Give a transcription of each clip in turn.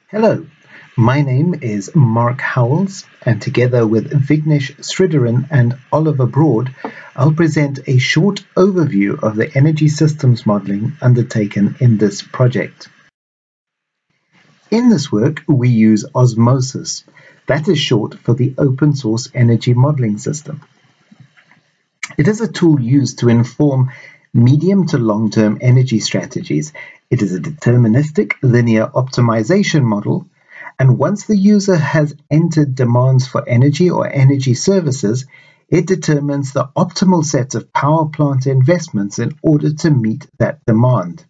Hello, my name is Mark Howells, and together with Vignesh Sridharan and Oliver Broad, I'll present a short overview of the energy systems modeling undertaken in this project. In this work, we use OSMOSYS, that is short for the Open Source Energy Modeling System. It is a tool used to inform medium to long-term energy strategies. It is a deterministic linear optimization model, and once the user has entered demands for energy or energy services, it determines the optimal set of power plant investments in order to meet that demand.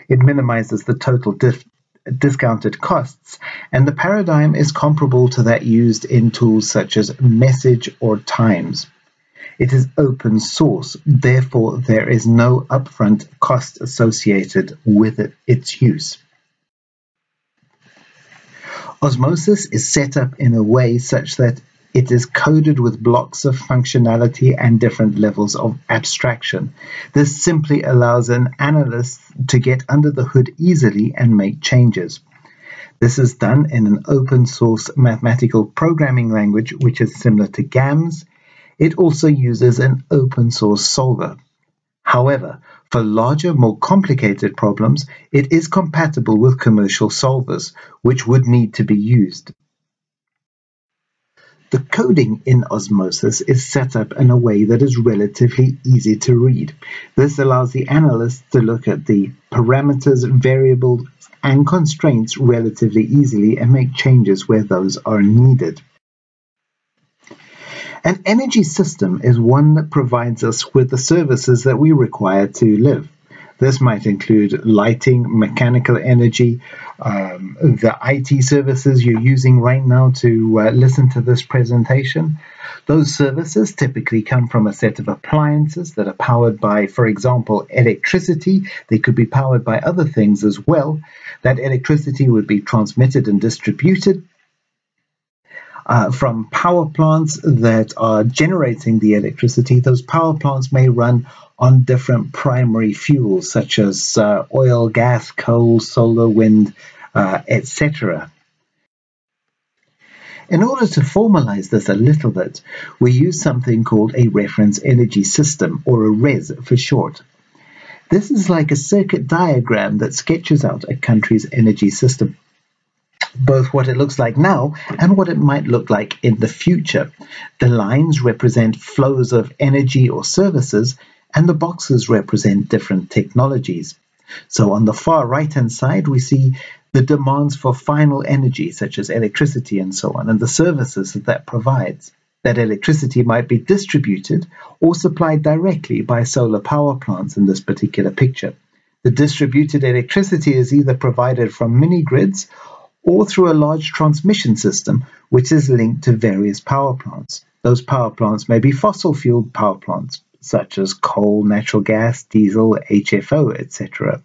It minimizes the total discounted costs, and the paradigm is comparable to that used in tools such as Message or Times. It is open source, therefore there is no upfront cost associated with its use. OSMOSYS is set up in a way such that it is coded with blocks of functionality and different levels of abstraction. This simply allows an analyst to get under the hood easily and make changes. This is done in an open source mathematical programming language which is similar to GAMS. It also uses an open source solver. However, for larger, more complicated problems, it is compatible with commercial solvers, which would need to be used. The coding in OSMOSYS is set up in a way that is relatively easy to read. This allows the analyst to look at the parameters, variables, and constraints relatively easily and make changes where those are needed. An energy system is one that provides us with the services that we require to live. This might include lighting, mechanical energy, the IT services you're using right now to listen to this presentation. Those services typically come from a set of appliances that are powered by, for example, electricity. They could be powered by other things as well. That electricity would be transmitted and distributed from power plants that are generating the electricity. Those power plants may run on different primary fuels such as oil, gas, coal, solar, wind, etc. In order to formalize this a little bit, we use something called a reference energy system, or a RES for short. This is like a circuit diagram that sketches out a country's energy system, both what it looks like now and what it might look like in the future. The lines represent flows of energy or services, and the boxes represent different technologies. So on the far right-hand side, we see the demands for final energy, such as electricity and so on, and the services that provides. That electricity might be distributed or supplied directly by solar power plants in this particular picture. The distributed electricity is either provided from mini-grids or through a large transmission system which is linked to various power plants. Those power plants may be fossil-fueled power plants, such as coal, natural gas, diesel, HFO, etc.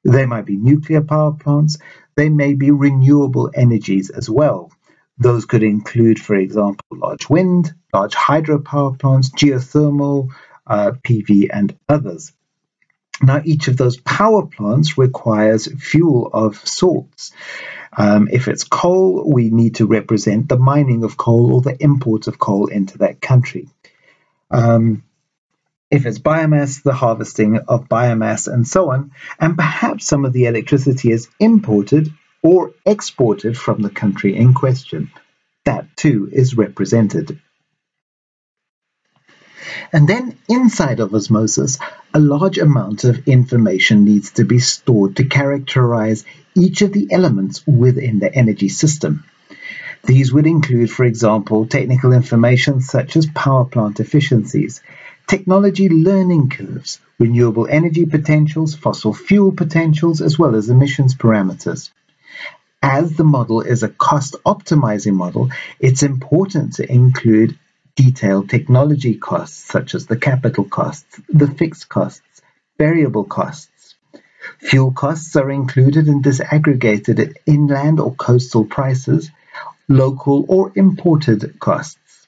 They might be nuclear power plants. They may be renewable energies as well. Those could include, for example, large wind, large hydropower plants, geothermal, PV, and others. Now, each of those power plants requires fuel of sorts. If it's coal, we need to represent the mining of coal or the import of coal into that country. If it's biomass, the harvesting of biomass and so on, and perhaps some of the electricity is imported or exported from the country in question. That too is represented. And then inside of OSMOSYS, a large amount of information needs to be stored to characterize each of the elements within the energy system. These would include, for example, technical information such as power plant efficiencies, technology learning curves, renewable energy potentials, fossil fuel potentials, as well as emissions parameters. As the model is a cost-optimizing model, it's important to include detailed technology costs, such as the capital costs, the fixed costs, variable costs. Fuel costs are included and disaggregated at inland or coastal prices, local or imported costs.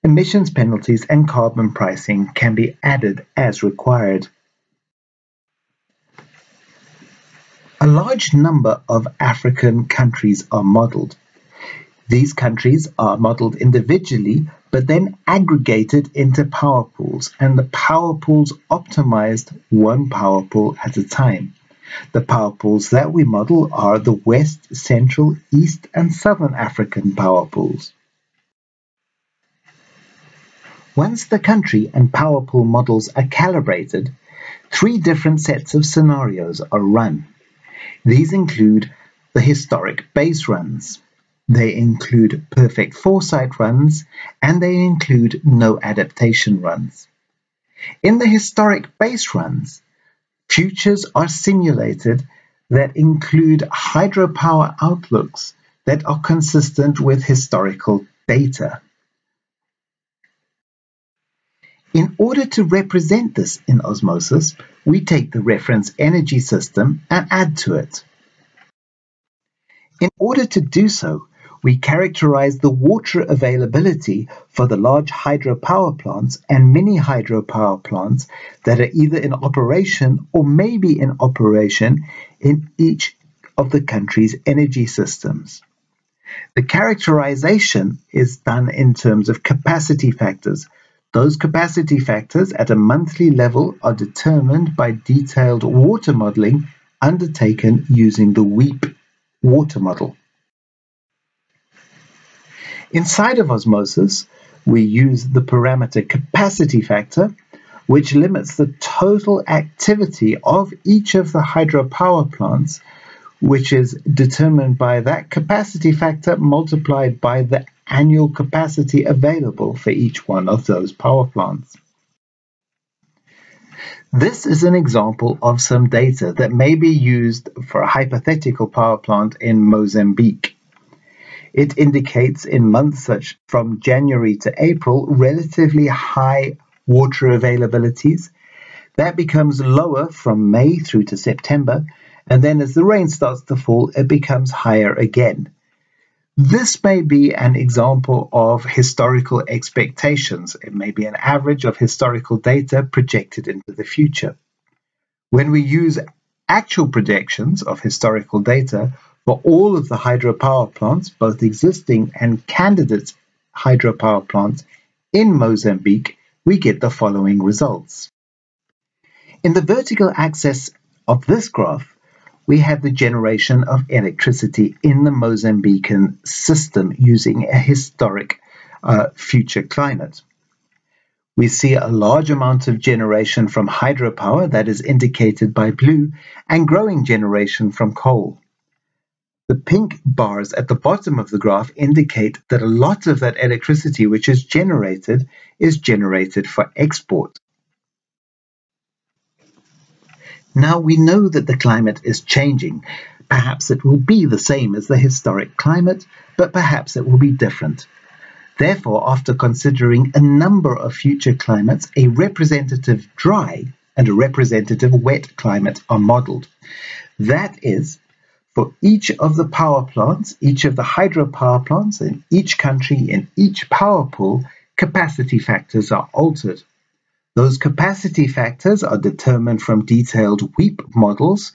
Emissions penalties and carbon pricing can be added as required. A large number of African countries are modelled. These countries are modelled individually, but then aggregated into power pools, and the power pools optimized one power pool at a time. The power pools that we model are the West, Central, East, and Southern African power pools. Once the country and power pool models are calibrated, 3 different sets of scenarios are run. These include the historic base runs. They include perfect foresight runs, and they include no adaptation runs. In the historic base runs, futures are simulated that include hydropower outlooks that are consistent with historical data. In order to represent this in OSMOSYS, we take the reference energy system and add to it. In order to do so, we characterize the water availability for the large hydropower plants and mini hydropower plants that are either in operation or may be in operation in each of the country's energy systems. The characterization is done in terms of capacity factors. Those capacity factors at a monthly level are determined by detailed water modeling undertaken using the WEEP water model. Inside of OSMOSYS, we use the parameter capacity factor, which limits the total activity of each of the hydropower plants, which is determined by that capacity factor multiplied by the annual capacity available for each one of those power plants. This is an example of some data that may be used for a hypothetical power plant in Mozambique. It indicates in months such from January to April relatively high water availabilities. That becomes lower from May through to September, and then as the rain starts to fall, it becomes higher again. This may be an example of historical expectations. It may be an average of historical data projected into the future. When we use actual projections of historical data for all of the hydropower plants, both existing and candidate hydropower plants in Mozambique, we get the following results. In the vertical axis of this graph, we have the generation of electricity in the Mozambican system using a historic future climate. We see a large amount of generation from hydropower, that is indicated by blue, and growing generation from coal. The pink bars at the bottom of the graph indicate that a lot of that electricity which is generated for export. Now we know that the climate is changing. Perhaps it will be the same as the historic climate, but perhaps it will be different. Therefore, after considering a number of future climates, a representative dry and a representative wet climate are modeled. That is, for each of the power plants, each of the hydropower plants in each country, in each power pool, capacity factors are altered. Those capacity factors are determined from detailed WEEP models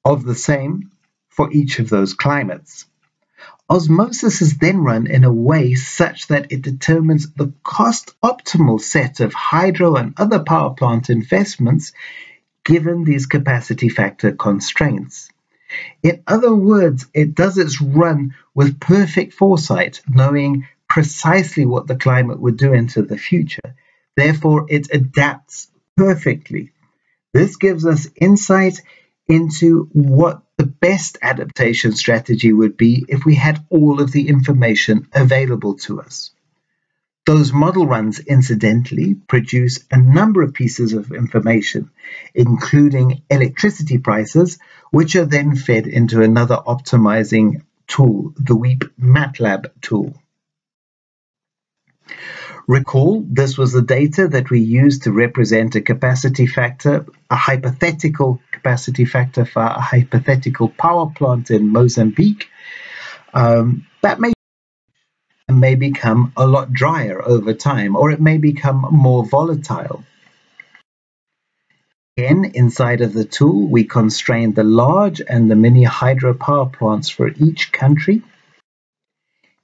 of the same for each of those climates. OSMOSYS is then run in a way such that it determines the cost-optimal set of hydro and other power plant investments given these capacity factor constraints. In other words, it does its run with perfect foresight, knowing precisely what the climate would do into the future. Therefore, it adapts perfectly. This gives us insight into what the best adaptation strategy would be if we had all of the information available to us. Those model runs, incidentally, produce a number of pieces of information, including electricity prices, which are then fed into another optimizing tool, the WEEP MATLAB tool. Recall, this was the data that we used to represent a capacity factor, a hypothetical capacity factor for a hypothetical power plant in Mozambique. That may become a lot drier over time, or it may become more volatile. Again, inside of the tool, we constrain the large and the mini hydropower plants for each country.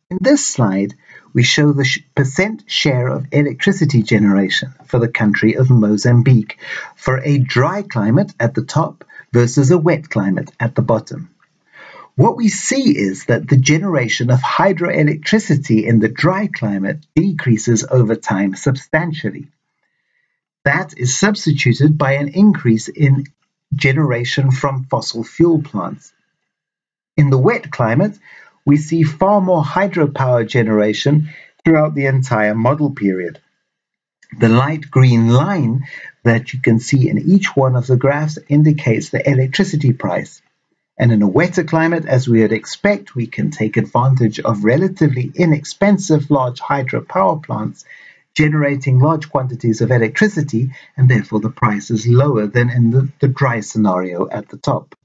In this slide, we show the percent share of electricity generation for the country of Mozambique for a dry climate at the top versus a wet climate at the bottom. What we see is that the generation of hydroelectricity in the dry climate decreases over time substantially. That is substituted by an increase in generation from fossil fuel plants. In the wet climate, we see far more hydropower generation throughout the entire model period. The light green line that you can see in each one of the graphs indicates the electricity price. And in a wetter climate, as we would expect, we can take advantage of relatively inexpensive large hydropower plants generating large quantities of electricity, and therefore the price is lower than in the dry scenario at the top.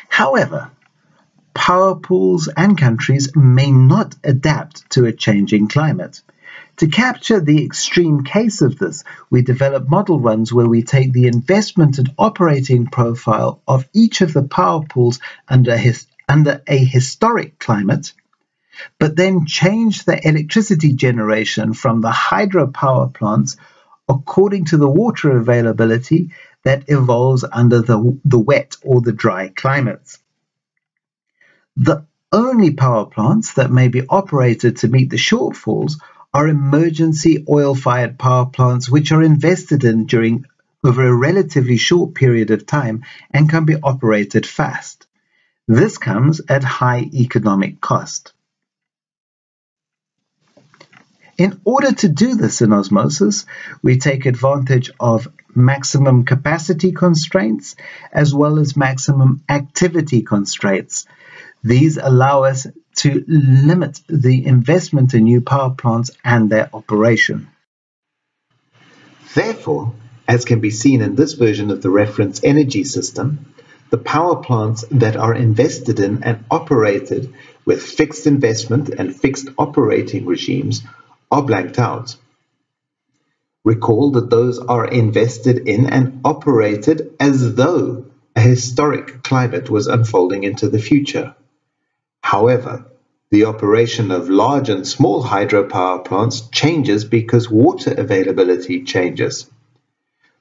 However, power pools and countries may not adapt to a changing climate. To capture the extreme case of this, we develop model runs where we take the investment and operating profile of each of the power pools under a historic climate, but then change the electricity generation from the hydropower plants according to the water availability that evolves under the wet or the dry climates. The only power plants that may be operated to meet the shortfalls are emergency oil-fired power plants, which are invested in over a relatively short period of time and can be operated fast. This comes at high economic cost. In order to do this in OSMOSYS, we take advantage of maximum capacity constraints as well as maximum activity constraints. These allow us to limit the investment in new power plants and their operation. Therefore, as can be seen in this version of the reference energy system, the power plants that are invested in and operated with fixed investment and fixed operating regimes are blanked out. Recall that those are invested in and operated as though a historic climate was unfolding into the future. However, the operation of large and small hydropower plants changes because water availability changes.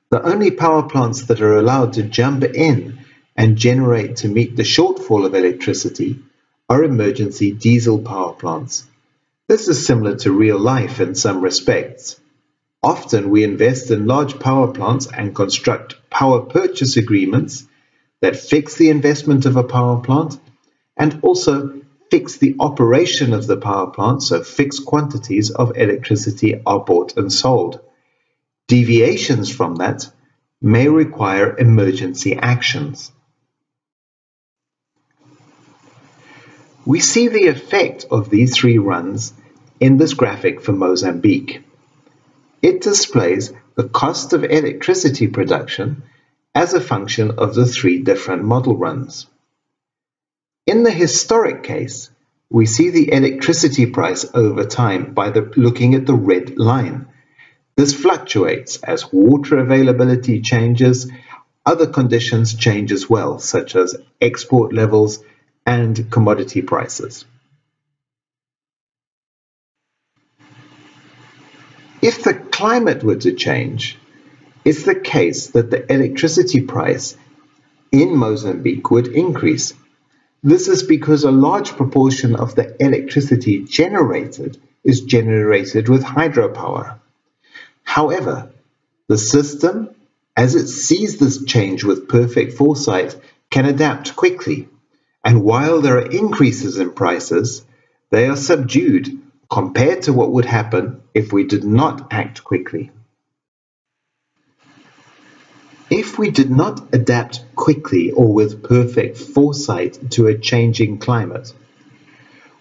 The only power plants that are allowed to jump in and generate to meet the shortfall of electricity are emergency diesel power plants. This is similar to real life in some respects. Often we invest in large power plants and construct power purchase agreements that fix the investment of a power plant and also fix the operation of the power plant, so fixed quantities of electricity are bought and sold. Deviations from that may require emergency actions. We see the effect of these three runs in this graphic for Mozambique. It displays the cost of electricity production as a function of the three different model runs. In the historic case, we see the electricity price over time by looking at the red line. This fluctuates as water availability changes, other conditions change as well, such as export levels and commodity prices. If the climate were to change, it's the case that the electricity price in Mozambique would increase. This is because a large proportion of the electricity generated is generated with hydropower. However, the system, as it sees this change with perfect foresight, can adapt quickly. And while there are increases in prices, they are subdued compared to what would happen if we did not act quickly. If we did not adapt quickly or with perfect foresight to a changing climate,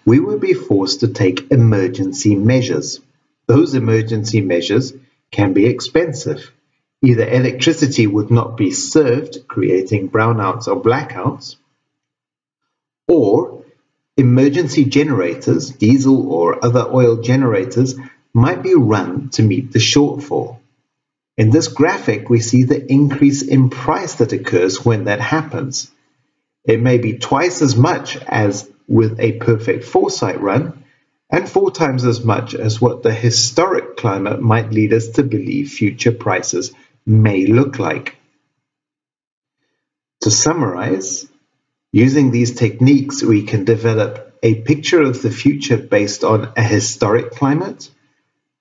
we would be forced to take emergency measures. Those emergency measures can be expensive. Either electricity would not be served, creating brownouts or blackouts, or emergency generators, diesel or other oil generators, might be run to meet the shortfall. In this graphic, we see the increase in price that occurs when that happens. It may be twice as much as with a perfect foresight run, and 4 times as much as what the historic climate might lead us to believe future prices may look like. To summarize, using these techniques, we can develop a picture of the future based on a historic climate,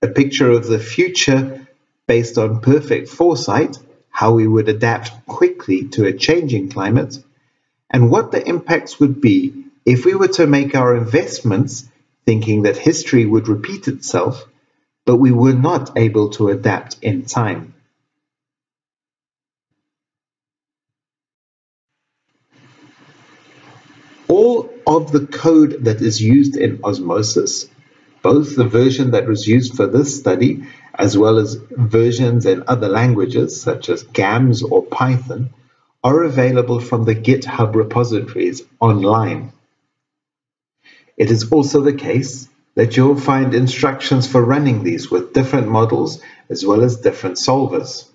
a picture of the future based on perfect foresight, how we would adapt quickly to a changing climate, and what the impacts would be if we were to make our investments thinking that history would repeat itself, but we were not able to adapt in time. All of the code that is used in OSMOSYS, both the version that was used for this study as well as versions in other languages such as GAMS or Python, are available from the GitHub repositories online. It is also the case that you'll find instructions for running these with different models as well as different solvers.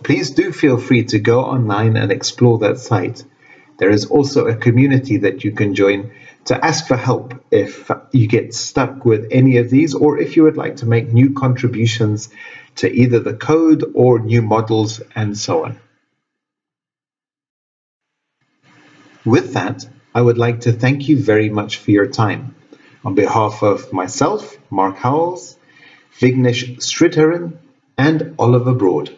Please do feel free to go online and explore that site. There is also a community that you can join to ask for help if you get stuck with any of these, or if you would like to make new contributions to either the code or new models and so on. With that, I would like to thank you very much for your time. On behalf of myself, Mark Howells, Vignesh Sridharan, and Oliver Broad.